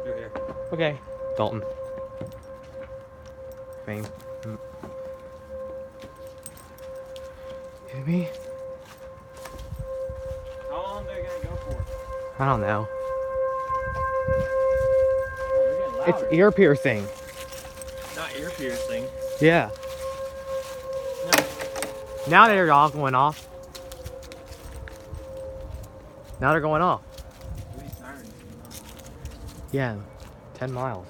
Through here. Okay. Dalton. Fame. Excuse me? How long are they gonna go for? I don't know. Oh, they're getting louder. It's ear piercing. Not ear piercing. Yeah. No. Now they're all going off. Now they're going off. Wait, sirens. Yeah. 10 miles.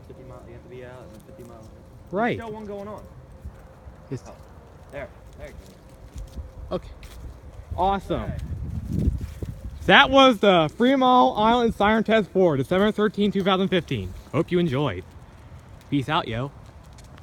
50 miles. You have to be out and 50 miles. Right. There's still one going on. It's, Oh, there. There you go. okay. Awesome. That was the Fremont Island Siren Test 4, December 13, 2015. Hope you enjoyed. Peace out, yo.